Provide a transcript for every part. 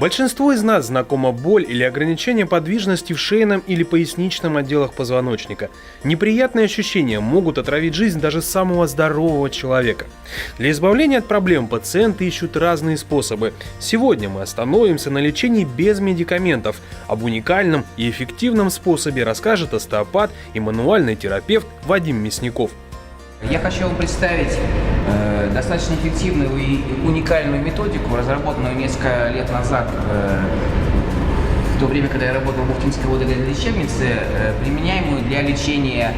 Большинству из нас знакома боль или ограничение подвижности в шейном или поясничном отделах позвоночника. Неприятные ощущения могут отравить жизнь даже самого здорового человека. Для избавления от проблем пациенты ищут разные способы. Сегодня мы остановимся на лечении без медикаментов. Об уникальном и эффективном способе расскажет остеопат и мануальный терапевт Вадим Мясников. Я хочу вам представить достаточно эффективную и уникальную методику, разработанную несколько лет назад, в то время, когда я работал в Бухтинской водолейной лечебнице, применяемую для лечения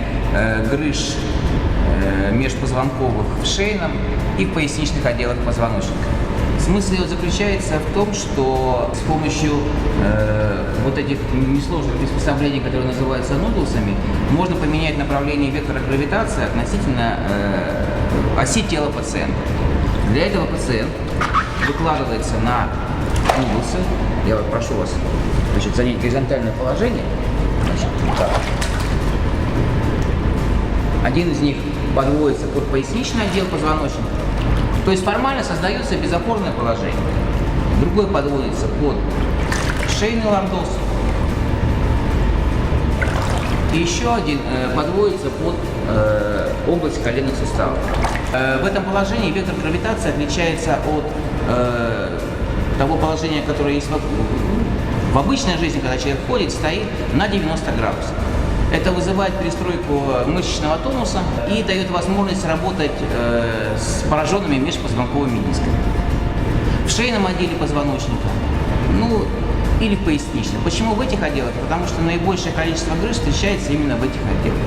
грыж межпозвонковых в шейном и в поясничных отделах позвоночника. Смысл ее заключается в том, что с помощью вот этих несложных приспособлений, которые называются нудлсами, можно поменять направление вектора гравитации относительно оси тела пациента. Для этого пациент выкладывается на нудлсы. Я прошу вас, значит, занять горизонтальное положение. Значит, вот так. Один из них подводится под поясничный отдел позвоночника. То есть формально создается безопорное положение. Другой подводится под шейный лордоз. И еще один подводится под область коленных суставов. В этом положении вектор гравитации отличается от того положения, которое есть в обычной жизни, когда человек ходит, стоит на 90 градусов. Это вызывает перестройку мышечного тонуса и дает возможность работать с пораженными межпозвонковыми дисками. В шейном отделе позвоночника, или в поясничном. Почему в этих отделах? Потому что наибольшее количество грыж встречается именно в этих отделах.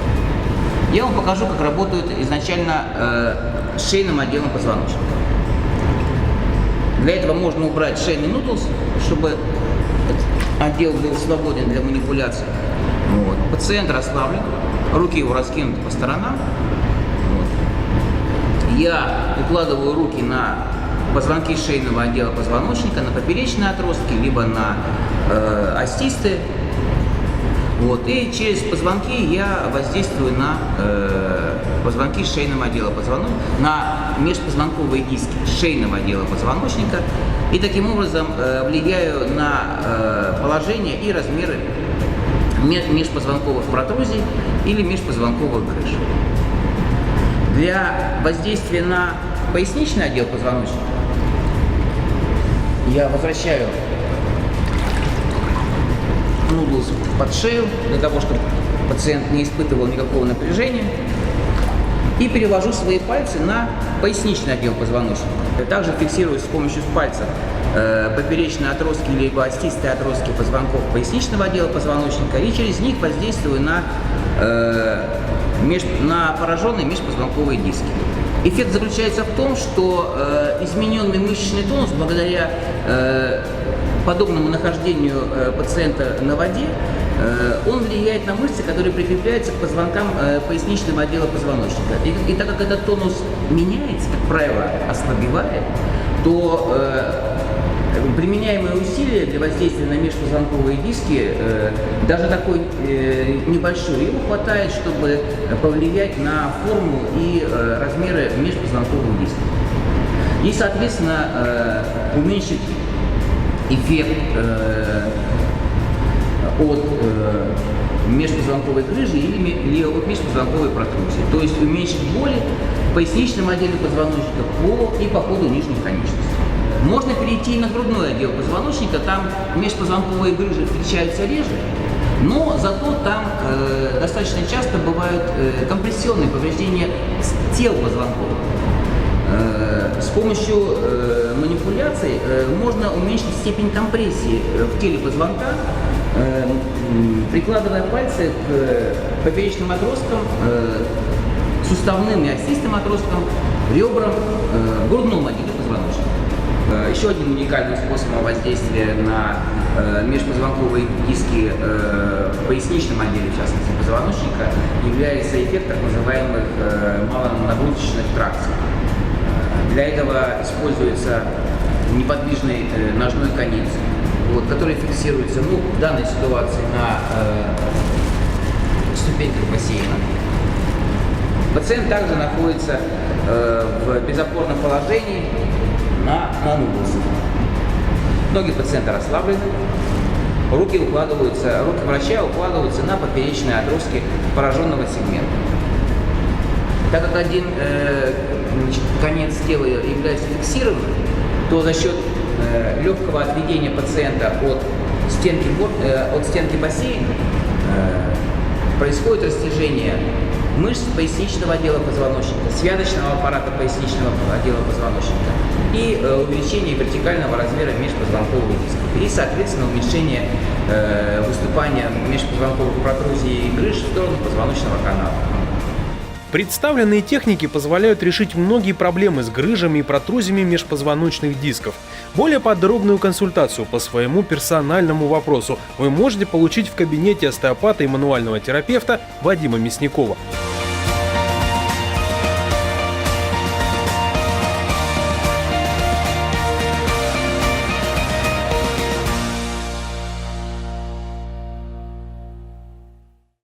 Я вам покажу, как работают изначально с шейным отделом позвоночника. Для этого можно убрать шейный нудлс, чтобы отдел был свободен для манипуляции. Вот. Пациент расслаблен, руки его раскинуты по сторонам. Вот. Я укладываю руки на позвонки шейного отдела позвоночника, на поперечные отростки, либо на остистые. Вот. И через позвонки я воздействую на позвонки шейного отдела позвоночника, на межпозвонковые диски шейного отдела позвоночника. И таким образом влияю на положение и размеры межпозвонковых протрузий или межпозвонковых грыж. Для воздействия на поясничный отдел позвоночника я возвращаю нудлс под шею, для того, чтобы пациент не испытывал никакого напряжения, и перевожу свои пальцы на поясничный отдел позвоночника. Также фиксирую с помощью пальцев поперечные отростки либо остистые отростки позвонков поясничного отдела позвоночника и через них воздействую на пораженные межпозвонковые диски. Эффект заключается в том, что измененный мышечный тонус благодаря подобному нахождению пациента на воде, он влияет на мышцы, которые прикрепляются к позвонкам поясничного отдела позвоночника. И так как этот тонус меняется, как правило, ослабевает, то применяемые усилия для воздействия на межпозвонковые диски, даже такой небольшой, его хватает, чтобы повлиять на форму и размеры межпозвонковых дисков. И, соответственно, уменьшить эффект от межпозвонковой грыжи или от межпозвонковой протрузии. То есть уменьшить боли в поясничном отделе позвоночника и по ходу нижних конечностей. Можно перейти и на грудной отдел позвоночника, там межпозвонковые грыжи встречаются реже, но зато там достаточно часто бывают компрессионные повреждения тел позвонков. С помощью манипуляций можно уменьшить степень компрессии в теле позвонка, прикладывая пальцы к поперечным отросткам, суставным и остистым отросткам, ребрам, грудному отделу позвоночника. Еще одним уникальным способом воздействия на межпозвонковые диски в поясничном отделе, в частности позвоночника, является эффект так называемых малонагрузочных тракций. Для этого используется неподвижный ножной конец, который фиксируется в данной ситуации на ступеньках бассейна. Пациент также находится в безопорном положении на нанубусах. Ноги пациента расслаблены, руки врача укладываются на поперечные отростки пораженного сегмента. Так как один конец тела является фиксированным, то за счет легкого отведения пациента от стенки бассейна происходит растяжение мышц поясничного отдела позвоночника, связочного аппарата поясничного отдела позвоночника и увеличение вертикального размера межпозвонковых дисков и, соответственно, уменьшение выступания межпозвонковых протрузий и грыж в сторону позвоночного канала. Представленные техники позволяют решить многие проблемы с грыжами и протрузиями межпозвоночных дисков. Более подробную консультацию по своему персональному вопросу вы можете получить в кабинете остеопата и мануального терапевта Вадима Мясникова.